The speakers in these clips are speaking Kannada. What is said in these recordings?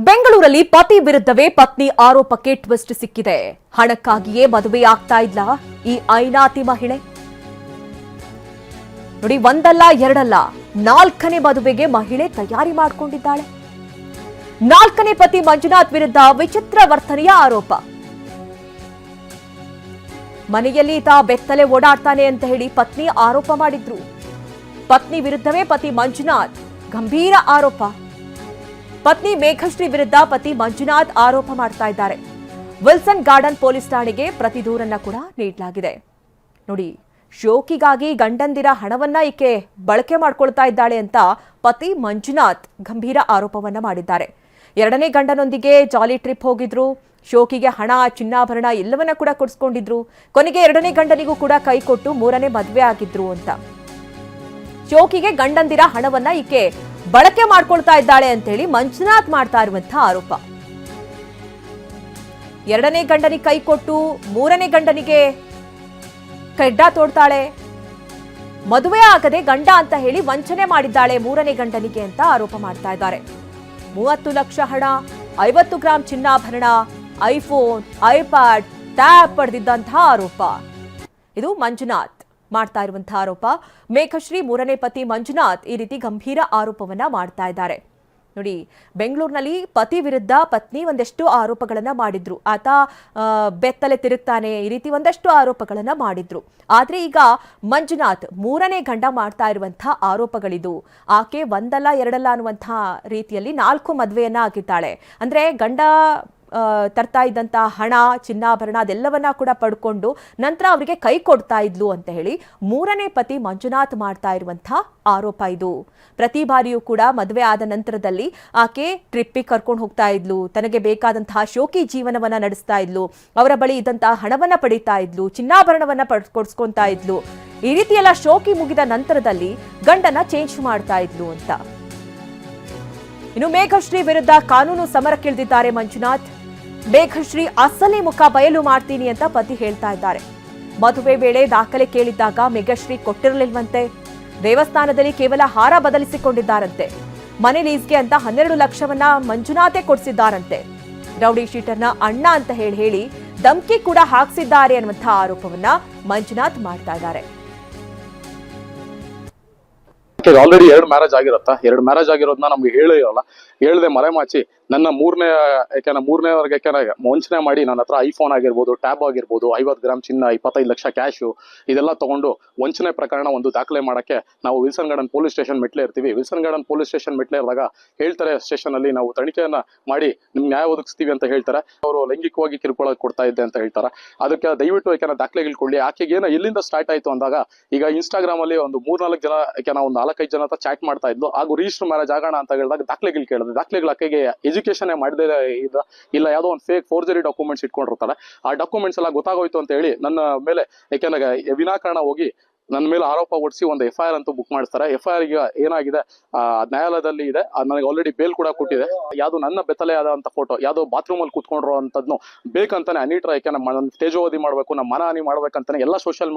ಬೆಂಗಳೂರಲ್ಲಿ ಪತಿ ವಿರುದ್ಧವೇ ಪತ್ನಿ ಆರೋಪಕ್ಕೆ ಟ್ವಿಸ್ಟ್ ಸಿಕ್ಕಿದೆ. ಹಣಕ್ಕಾಗಿಯೇ ಮದುವೆಯಾಗ್ತಾ ಇದ್ಲ ಈ ಐನಾತಿ ಮಹಿಳೆ. ನೋಡಿ, ಒಂದಲ್ಲ ಎರಡಲ್ಲ, 4ನೇ ಮದುವೆಗೆ ಮಹಿಳೆ ತಯಾರಿ ಮಾಡಿಕೊಂಡಿದ್ದಾಳೆ. 4ನೇ ಪತಿ ಮಂಜುನಾಥ್ ವಿರುದ್ಧ ವಿಚಿತ್ರ ವರ್ತನೆಯ ಆರೋಪ. ಮನೆಯಲ್ಲಿ ಈತ ಬೆತ್ತಲೆ ಓಡಾಡ್ತಾನೆ ಅಂತ ಹೇಳಿ ಪತ್ನಿ ಆರೋಪ ಮಾಡಿದ್ರು. ಪತ್ನಿ ವಿರುದ್ಧವೇ ಪತಿ ಮಂಜುನಾಥ್ ಗಂಭೀರ ಆರೋಪ. ಪತ್ನಿ ಮೇಘಶ್ರೀ ವಿರುದ್ಧ ಪತಿ ಮಂಜುನಾಥ್ ಆರೋಪ ಮಾಡ್ತಾ ಇದ್ದಾರೆ. ವಿಲ್ಸನ್ ಗಾರ್ಡನ್ ಪೊಲೀಸ್ ಠಾಣೆಗೆ ಪ್ರತಿ ದೂರನ್ನ ಕೂಡ ನೀಡಲಾಗಿದೆ. ನೋಡಿ, ಶೋಕಿಗಾಗಿ ಗಂಡಂದಿರ ಹಣವನ್ನ ಈಕೆ ಬಳಕೆ ಮಾಡ್ಕೊಳ್ತಾ ಇದ್ದಾಳೆ ಅಂತ ಪತಿ ಮಂಜುನಾಥ್ ಗಂಭೀರ ಆರೋಪವನ್ನ ಮಾಡಿದ್ದಾರೆ. 2ನೇ ಗಂಡನೊಂದಿಗೆ ಜಾಲಿ ಟ್ರಿಪ್ ಹೋಗಿದ್ರು. ಶೋಕಿಗೆ ಹಣ, ಚಿನ್ನಾಭರಣ ಎಲ್ಲವನ್ನ ಕೂಡ ಕೊಡಿಸ್ಕೊಂಡಿದ್ರು. ಕೊನೆಗೆ 2ನೇ ಗಂಡನಿಗೂ ಕೂಡ ಕೈ ಕೊಟ್ಟು 3ನೇ ಮದುವೆ ಆಗಿದ್ರು ಅಂತ. ಶೋಕಿಗೆ ಗಂಡಂದಿರ ಹಣವನ್ನ ಈಕೆ ಬಳಕೆ ಮಾಡ್ಕೊಳ್ತಾ ಇದ್ದಾಳೆ ಅಂತ ಹೇಳಿ ಮಂಜುನಾಥ್ ಮಾಡ್ತಾ ಇರುವಂತಹ ಆರೋಪ. 2ನೇ ಗಂಡನಿಗೆ ಕೈ ಕೊಟ್ಟು 3ನೇ ಗಂಡನಿಗೆ ಕಡ್ಡ ತೋಡ್ತಾಳೆ. ಮದುವೆ ಆಗದೆ ಗಂಡ ಅಂತ ಹೇಳಿ ವಂಚನೆ ಮಾಡಿದ್ದಾಳೆ 3ನೇ ಗಂಡನಿಗೆ ಅಂತ ಆರೋಪ ಮಾಡ್ತಾ ಇದ್ದಾರೆ. 30 ಲಕ್ಷ ಹಣ, 50 ಗ್ರಾಂ ಚಿನ್ನಾಭರಣ, ಐಫೋನ್, ಐಪ್ಯಾಡ್, ಟ್ಯಾಬ್ ಪಡೆದಿದ್ದಂತಹ ಆರೋಪ. ಇದು ಮಂಜುನಾಥ್ ಮಾಡ್ತಾ ಇರುವಂತಹ ಆರೋಪ. ಮೇಘಶ್ರೀ 3ನೇ ಪತಿ ಮಂಜುನಾಥ್ ಈ ರೀತಿ ಗಂಭೀರ ಆರೋಪವನ್ನ ಮಾಡ್ತಾ ಇದ್ದಾರೆ. ನೋಡಿ, ಬೆಂಗಳೂರಿನಲ್ಲಿ ಪತಿ ವಿರುದ್ಧ ಪತ್ನಿ ಒಂದಷ್ಟು ಆರೋಪಗಳನ್ನ ಮಾಡಿದ್ರು. ಆತ ಬೆತ್ತಲೆ ತಿರುಗ್ತಾನೆ, ಈ ರೀತಿ ಒಂದಷ್ಟು ಆರೋಪಗಳನ್ನ ಮಾಡಿದ್ರು. ಆದ್ರೆ ಈಗ ಮಂಜುನಾಥ್ 3ನೇ ಗಂಡ ಮಾಡ್ತಾ ಇರುವಂತಹ ಆರೋಪಗಳಿದು. ಆಕೆ ಒಂದಲ್ಲ ಎರಡಲ್ಲ ಅನ್ನುವಂತಹ ರೀತಿಯಲ್ಲಿ 4 ಮದುವೆಯನ್ನ ಆಗಿದ್ದಾಳೆ. ಅಂದ್ರೆ ಗಂಡ ತರ್ತಾ ಇದ್ದಂತಹ ಹಣ, ಚಿನ್ನಾಭರಣ ಅದೆಲ್ಲವನ್ನ ಕೂಡ ಪಡ್ಕೊಂಡು ನಂತರ ಅವರಿಗೆ ಕೈ ಕೊಡ್ತಾ ಇದ್ಲು ಅಂತ ಹೇಳಿ 3ನೇ ಪತಿ ಮಂಜುನಾಥ್ ಮಾಡ್ತಾ ಇರುವಂತಹ ಆರೋಪ ಇದು. ಪ್ರತಿ ಬಾರಿಯೂ ಕೂಡ ಮದುವೆ ಆದ ನಂತರದಲ್ಲಿ ಆಕೆ ಟ್ರಿಪ್ಪಿಗೆ ಕರ್ಕೊಂಡು ಹೋಗ್ತಾ ಇದ್ಲು. ತನಗೆ ಬೇಕಾದಂತಹ ಶೋಕಿ ಜೀವನವನ್ನ ನಡೆಸ್ತಾ ಇದ್ಲು. ಅವರ ಬಳಿ ಇದ್ದಂತಹ ಹಣವನ್ನ ಪಡಿತಾ ಇದ್ಲು, ಚಿನ್ನಾಭರಣವನ್ನ ಕೊಡ್ಸ್ಕೊಂತಾ ಇದ್ಲು. ಈ ರೀತಿ ಎಲ್ಲ ಶೋಕಿ ಮುಗಿದ ನಂತರದಲ್ಲಿ ಗಂಡನ ಚೇಂಜ್ ಮಾಡ್ತಾ ಇದ್ಲು ಅಂತ. ಇನ್ನು ಮೇಘಶ್ರೀ ವಿರುದ್ಧ ಕಾನೂನು ಸಮರಕ್ಕಿಳಿದಿದ್ದಾರೆ ಮಂಜುನಾಥ್. ಮೇಘಶ್ರೀ ಅಸಲಿ ಮುಖ ಬಯಲು ಮಾಡ್ತೀನಿ ಅಂತ ಪತಿ ಹೇಳ್ತಾ ಇದ್ದಾರೆ. ಮದುವೆ ವೇಳೆ ದಾಖಲೆ ಕೇಳಿದ್ದಾಗ ಮೇಘಶ್ರೀ ಕೊಟ್ಟಿರಲಿಲ್ವಂತೆ. ದೇವಸ್ಥಾನದಲ್ಲಿ ಕೇವಲ ಹಾರ ಬದಲಿಸಿಕೊಂಡಿದ್ದಾರಂತೆ. ಮನೆ ಲೀಸ್ಗೆ ಅಂತ 12 ಲಕ್ಷವನ್ನ ಮಂಜುನಾಥೇ ಕೊಡಿಸಿದ್ದಾರಂತೆ. ರೌಡಿ ಶೀಟರ್ನ ಅಣ್ಣ ಅಂತ ಹೇಳಿ ಧಮ್ಕಿ ಕೂಡ ಹಾಕ್ಸಿದ್ದಾರೆ ಅನ್ನುವಂತಹ ಆರೋಪವನ್ನ ಮಂಜುನಾಥ್ ಮಾಡ್ತಾ ಇದ್ದಾರೆ. ಆಲ್ರೆಡಿ 2 ಮ್ಯಾರೇಜ್ ಆಗಿರತ್ತಾ, 2 ಮ್ಯಾರೇಜ್ ಆಗಿರೋದನ್ನ ನಮ್ಗೆ ಹೇಳಿರಲ್ಲ. ಹೇಳ್ದೆ ಮರೆಮಾಚಿ ನನ್ನ 3ನೇವರೆಗೆ ವಂಚನೆ ಮಾಡಿ ನನ್ನ ಹತ್ರ ಐಫೋನ್ ಆಗಿರ್ಬೋದು, ಟ್ಯಾಬ್ ಆಗಿರ್ಬೋದು, 50 ಗ್ರಾಮ್ ಚಿನ್ನ, 25 ಲಕ್ಷ ಕ್ಯಾಶು ಇದೆಲ್ಲ ತಗೊಂಡು ವಂಚನೆ ಪ್ರಕರಣ ಒಂದು ದಾಖಲೆ ಮಾಡಕ್ಕೆ ನಾವು Wilson garden police station Mette ಇರ್ತೀವಿ. Wilson garden police station Mette ಇರುವಾಗ ಹೇಳ್ತಾರೆ, ಸ್ಟೇಷನ್ ಅಲ್ಲಿ ನಾವು ತನಿಖೆಯನ್ನ ಮಾಡಿ ನಿಮ್ಗೆ ನ್ಯಾಯ ಒದಗಿಸ್ತೀವಿ ಅಂತ ಹೇಳ್ತಾರೆ. ಅವರು ಲೈಂಗಿಕವಾಗಿ ಕಿರುಕುಳ ಕೊಡ್ತಾ ಇದ್ದೆ ಅಂತ ಹೇಳ್ತಾರೆ. ಅದಕ್ಕೆ ದಯವಿಟ್ಟು ದಾಖಲೆಗಳು ಕೊಡ್ಲಿ. ಆಕೆಗೆ ಏನೋ ಎಲ್ಲಿಂದ ಸ್ಟಾರ್ಟ್ ಆಯ್ತು ಅಂದಾಗ, ಈಗ ಇನ್ಸ್ಟಾಗ್ರಾಮ್ ಅಲ್ಲಿ ಒಂದು 3-4 ಜನ ಒಂದು 4-5 ಜನ ಹತ್ರ ಚಾಟ್ ಮಾಡ್ತಾ ಇದ್ಲು. ಹಾಗೂ ರಿಜಿಸ್ಟರ್ ಮ್ಯಾರೇಜ್ ಆಗೋಣ ಅಂತ ಹೇಳಿದಾಗ ದಾಖಲೆಗಳು ಕೇಳಿದ್ರೆ ದಾಖಲೆಗಳು ಆಕೆಗೆ ಎಜುಕೇಶನ್ ಮಾಡದೇ ಇಲ್ಲ ಯಾವುದೋ ಒಂದು ಫೇಕ್ ಫೋರ್ಜರಿ ಡಾಕ್ಯುಮೆಂಟ್ಸ್ ಇಟ್ಕೊಂಡಿರ್ತಾರೆ. ಆ ಡಾಕ್ಯುಮೆಂಟ್ಸ್ ಎಲ್ಲ ಗೊತ್ತಾಗೋಯ್ತು ಅಂತ ಹೇಳಿ ನನ್ನ ಮೇಲೆ ವಿನಾಕಾರಣ ಹೋಗಿ ನನ್ನ ಮೇಲೆ ಆರೋಪ ಹೊಡಿಸಿ ಒಂದು FIR ಅಂತೂ ಬುಕ್ ಮಾಡ್ತಾರೆ. FIR ಈಗ ಏನಾಗಿದೆ, ನ್ಯಾಯಾಲಯದಲ್ಲಿ ಇದೆ. ನನಗೆ ಆಲ್ರೆಡಿ ಬೇಲ್ ಕೂಡ ಕೊಟ್ಟಿದೆ. ಯಾವ್ದು ನನ್ನ ಬೆತ್ತಲೆ ಆದಂತ ಫೋಟೋ, ಯಾವ್ದೋ ಬಾತ್ರೂಮ್ ಅಲ್ಲಿ ಕೂತ್ಕೊಂಡಿರೋ ಅಂತದ್ನು ಬೇಕಂತಾನೆ ಅನಿಟ್ರ ತೇಜೋವಧಿ ಮಾಡ್ಬೇಕು, ನಮ್ಮ ಮಾನಹಾನಿ ಮಾಡ್ಬೇಕಂತಾನೆ ಎಲ್ಲ ಸೋಷಿಯಲ್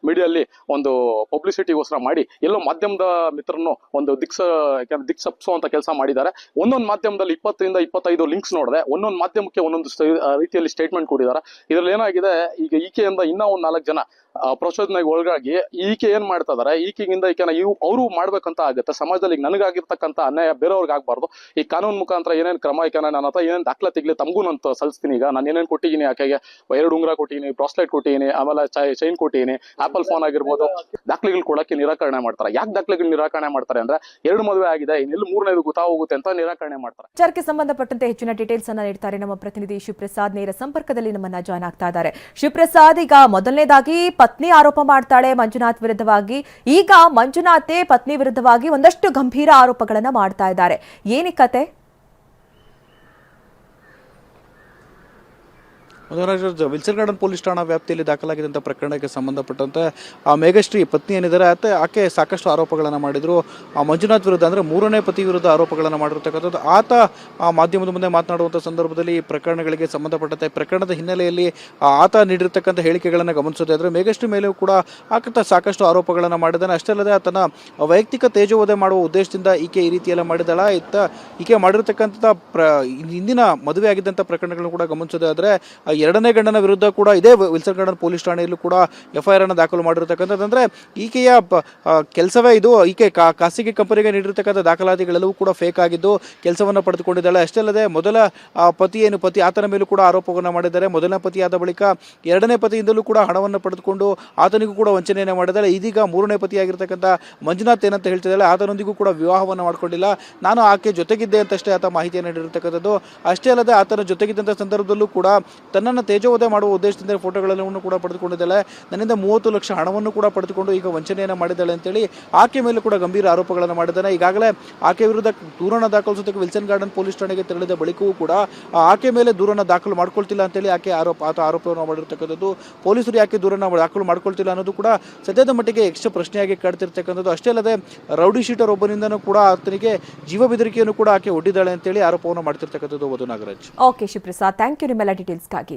ಮೀಡಿಯಲ್ಲಿ ಒಂದು ಪಬ್ಲಿಸಿಟಿಗೋಸ್ಕರ ಮಾಡಿ ಎಲ್ಲೋ ಮಾಧ್ಯಮದ ಮಿತ್ರನು ಒಂದು ದಿಕ್ಸಪ್ಸೋ ಅಂತ ಕೆಲಸ ಮಾಡಿದ್ದಾರೆ. ಒಂದೊಂದು ಮಾಧ್ಯಮದಲ್ಲಿ 20ರಿಂದ 25 ಲಿಂಕ್ಸ್ ನೋಡಿದೆ. ಒಂದೊಂದು ಮಾಧ್ಯಮಕ್ಕೆ ಒಂದೊಂದು ರೀತಿಯಲ್ಲಿ ಸ್ಟೇಟ್ಮೆಂಟ್ ಕೊಟ್ಟಿದ್ದಾರೆ. ಇದ್ರಲ್ಲಿ ಏನಾಗಿದೆ, ಈಗ ಈಕೆಯಿಂದ ಇನ್ನೂ ಒಂದು 4 ಜನ ಪ್ರಚೋದನೆಗೆ ಒಳಗಾಗಿ ಈಕೆ ಏನ್ ಮಾಡ್ತಾ ಇದಾರೆ, ಈಕೆಗಿಂದ ಅವರು ಮಾಡ್ಬೇಕಂತ ಆಗುತ್ತೆ. ಸಮಾಜದಲ್ಲಿ ನನಗಾಗಿರ್ತಕ್ಕಂಥ ಅನ್ಯಾಯ ಬೇರೆಯವ್ರಿಗೆ ಆಗ್ಬಾರ್ದು. ಈ ಕಾನೂನು ಮುಖಾಂತರ ಏನೇನ್ ಕ್ರಮ ನನ್ನ ಹತ್ರ ಏನೇನ್ ದಾಖಲೆ ತೆಗ್ಲಿ ತಮಗೂ ನಾನು ಸಲ್ಲಿಸ್ತೀನಿ. ಈಗ ನಾನು ಏನೇನ್ ಕೊಟ್ಟಿದ್ದೀನಿ, ಆಕೆಗೆ 2 ಉಂಗುರ ಕೊಟ್ಟಿದ್ದೀನಿ, ಬ್ರಾಸ್ಲೆಟ್ ಕೊಟ್ಟಿದ್ದೀನಿ, ಆಮೇಲೆ ಚೈನ್ ಕೊಟ್ಟಿದ್ದೀನಿ, ಆಪಲ್ ಫೋನ್ ಆಗಿರ್ಬೋದು. ದಾಖಲೆಗಳು ಕೊಡಕ್ಕೆ ನಿರಾಕರಣೆ ಮಾಡ್ತಾರೆ. ಯಾಕೆ ದಾಖಲೆಗಳು ನಿರಾಕರಣೆ ಮಾಡ್ತಾರೆ ಅಂದ್ರೆ, 2 ಮದುವೆ ಆಗಿದೆ, ಇನ್ನೆಲ್ಲ 3ನೇದು ಗೊತ್ತಾಗೋಗುತ್ತೆ ಅಂತ ನಿರಾಕರಣೆ ಮಾಡ್ತಾರೆ. ವಿಚಾರಕ್ಕೆ ಸಂಬಂಧಪಟ್ಟಂತೆ ಹೆಚ್ಚಿನ ಡೀಟೇಲ್ಸ್ ಅನ್ನ ನೀಡ್ತಾರೆ ನಮ್ಮ ಪ್ರತಿನಿಧಿ ಶಿವಪ್ರಸಾದ್. ನೇರ ಸಂಪರ್ಕದಲ್ಲಿ ನಮ್ಮನ್ನ ಜಾಯ್ನ್ ಆಗ್ತಾ ಇದ್ದಾರೆ. ಶಿವಪ್ರಸಾದ್, ಈಗ ಮೊದಲನೇದಾಗಿ ಪತ್ನಿ ಆರೋಪ ಮಾಡ್ತಾಳೆ ಮಂಜುನಾಥ್ ವಿರುದ್ಧವಾಗಿ. ಈಗ ಮಂಜುನಾಥೇ ಪತ್ನಿ ವಿರುದ್ಧವಾಗಿ ಒಂದಷ್ಟು ಗಂಭೀರ ಆರೋಪಗಳನ್ನ ಮಾಡ್ತಾ ಇದ್ದಾರೆ. ಏನಿ ಕತೆ? ವಿಲ್ಸನ್ ಗಾರ್ಡನ್ ಪೊಲೀಸ್ ಠಾಣಾ ವ್ಯಾಪ್ತಿಯಲ್ಲಿ ದಾಖಲಾಗಿದ್ದಂಥ ಪ್ರಕರಣಕ್ಕೆ ಸಂಬಂಧಪಟ್ಟಂತೆ ಮೇಘಶ್ರೀ ಪತ್ನಿ ಏನಿದ್ದಾರೆ ಆಕೆ ಸಾಕಷ್ಟು ಆರೋಪಗಳನ್ನು ಮಾಡಿದ್ರು. ಮಂಜುನಾಥ್ ವಿರುದ್ಧ ಅಂದರೆ ಮೂರನೇ ಪತಿ ವಿರುದ್ಧ ಆರೋಪಗಳನ್ನು ಮಾಡಿರ್ತಕ್ಕಂಥದ್ದು. ಆತ ಮಾಧ್ಯಮದ ಮುಂದೆ ಮಾತನಾಡುವಂಥ ಸಂದರ್ಭದಲ್ಲಿ ಈ ಪ್ರಕರಣಗಳಿಗೆ ಸಂಬಂಧಪಟ್ಟಂತೆ ಪ್ರಕರಣದ ಹಿನ್ನೆಲೆಯಲ್ಲಿ ಆತ ನೀಡಿರ್ತಕ್ಕಂಥ ಹೇಳಿಕೆಗಳನ್ನು ಗಮನಿಸೋದಾದ್ರೆ ಮೇಘಶ್ರೀ ಮೇಲೂ ಕೂಡ ಆತ ಸಾಕಷ್ಟು ಆರೋಪಗಳನ್ನು ಮಾಡಿದ್ದಾನೆ. ಅಷ್ಟೇ ಅಲ್ಲದೆ ಆತನ ವೈಯಕ್ತಿಕ ತೇಜೋವಧೆ ಮಾಡುವ ಉದ್ದೇಶದಿಂದ ಈಕೆ ಈ ರೀತಿಯೆಲ್ಲ ಮಾಡಿದಳ. ಈಕೆ ಮಾಡಿರ್ತಕ್ಕಂಥ ಹಿಂದಿನ ಮದುವೆ ಆಗಿದ್ದಂಥ ಪ್ರಕರಣಗಳನ್ನು ಕೂಡ ಗಮನಿಸೋದಾದ್ರೆ ಎರಡನೇ ಗಂಡನ ವಿರುದ್ಧ ಕೂಡ ಇದೇ ವಿಲ್ಸನ್ ಗಾರ್ಡನ್ ಪೊಲೀಸ್ ಠಾಣೆಯಲ್ಲೂ ಕೂಡ FIR ಅನ್ನು ದಾಖಲು ಮಾಡಿರ್ತಕ್ಕಂಥದ್ದು. ಅಂದರೆ ಈಕೆಯ ಕೆಲಸವೇ ಇದು. ಈಕೆ ಖಾಸಗಿ ಕಂಪನಿಗೆ ನೀಡಿರ್ತಕ್ಕಂಥ ದಾಖಲಾತಿಗಳೆಲ್ಲವೂ ಕೂಡ ಫೇಕ್ ಆಗಿದ್ದು ಕೆಲಸವನ್ನು ಪಡೆದುಕೊಂಡಿದ್ದಾಳೆ. ಅಷ್ಟೇ ಅಲ್ಲದೆ ಮೊದಲ ಪತಿ ಆತನ ಮೇಲೂ ಕೂಡ ಆರೋಪವನ್ನು ಮಾಡಿದ್ದಾರೆ. ಮೊದಲನೇ ಪತಿಯಾದ ಬಳಿಕ ಎರಡನೇ ಪತಿಯಿಂದಲೂ ಕೂಡ ಹಣವನ್ನು ಪಡೆದುಕೊಂಡು ಆತನಿಗೂ ಕೂಡ ವಂಚನೆಯನ್ನು ಮಾಡಿದ್ದಾಳೆ. ಇದೀಗ ಮೂರನೇ ಪತಿಯಾಗಿರ್ತಕ್ಕಂಥ ಮಂಜುನಾಥ್ ಏನಂತ ಹೇಳ್ತಿದ್ದಾಳೆ, ಆತನೊಂದಿಗೂ ಕೂಡ ವಿವಾಹವನ್ನು ಮಾಡ್ಕೊಂಡಿಲ್ಲ, ನಾನು ಆಕೆ ಜೊತೆಗಿದ್ದೆ ಅಂತಷ್ಟೇ ಆತ ಮಾಹಿತಿಯನ್ನು ನೀಡಿರ್ತಕ್ಕಂಥದ್ದು. ಅಷ್ಟೇ ಅಲ್ಲದೆ ಆತನ ಜೊತೆಗಿದ್ದಂಥ ಸಂದರ್ಭದಲ್ಲೂ ಕೂಡ ತನ್ನನ್ನು ತೇಜೋವಧೆ ಮಾಡುವ ಉದ್ದೇಶದಿಂದ ಫೋಟೋಗಳನ್ನು ಕೂಡ ಪಡೆದುಕೊಂಡಿದ್ದಾಳೆ. ನನ್ನಿಂದ 30 ಲಕ್ಷ ಹಣವನ್ನು ಕೂಡ ಪಡೆದುಕೊಂಡು ಈಗ ವಂಚನೆಯನ್ನು ಮಾಡಿದ್ದಾಳೆ ಅಂತೇಳಿ ಆಕೆ ಮೇಲೆ ಕೂಡ ಗಂಭೀರ ಆರೋಪಗಳನ್ನು ಮಾಡಿದ್ದಾನೆ. ಈಗಾಗಲೇ ಆಕೆ ವಿರುದ್ಧ ದೂರನ್ನು ದಾಖಲಿಸೋದಕ್ಕೆ ವಿಲ್ಸನ್ ಗಾರ್ಡನ್ ಪೊಲೀಸ್ ಠಾಣೆಗೆ ತೆರಳಿದ ಬಳಿಕವೂ ಕೂಡ ಆಕೆ ಮೇಲೆ ದೂರನ್ನು ದಾಖಲು ಮಾಡ್ಕೊಳ್ತಿಲ್ಲ ಅಂತೇಳಿ ಆತ ಆರೋಪವನ್ನು ಮಾಡಿರ್ತಕ್ಕಂಥದ್ದು. ಪೊಲೀಸರು ಯಾಕೆ ದೂರನ್ನು ದಾಖಲು ಮಾಡ್ಕೊಳ್ತಿಲ್ಲ ಅನ್ನೋದು ಕೂಡ ಸದ್ಯದ ಮಟ್ಟಿಗೆ ಪ್ರಶ್ನೆಯಾಗಿ ಕಾಡ್ತಿರ್ತಕ್ಕಂಥದ್ದು. ಅಷ್ಟೇ ಅಲ್ಲದೆ ರೌಡಿ ಶೀಟರ್ ಒಬ್ಬನಿಂದನೂ ಕೂಡ ಆತನಿಗೆ ಜೀವ ಬೆದರಿಕೆಯನ್ನು ಕೂಡ ಆಕೆ ಒಡ್ಡಿದ್ದಾಳೆ ಅಂತೇಳಿ ಆರೋಪವನ್ನು ಮಾಡ್ತಿರ್ತಕ್ಕಂಥದ್ದು. Nagaraj. Okay Shivaprasad, thank you ನಿಮ್ಮೆಲ್ಲ ಡೀಟೇಲ್ಸ್ಗಾಗಿ.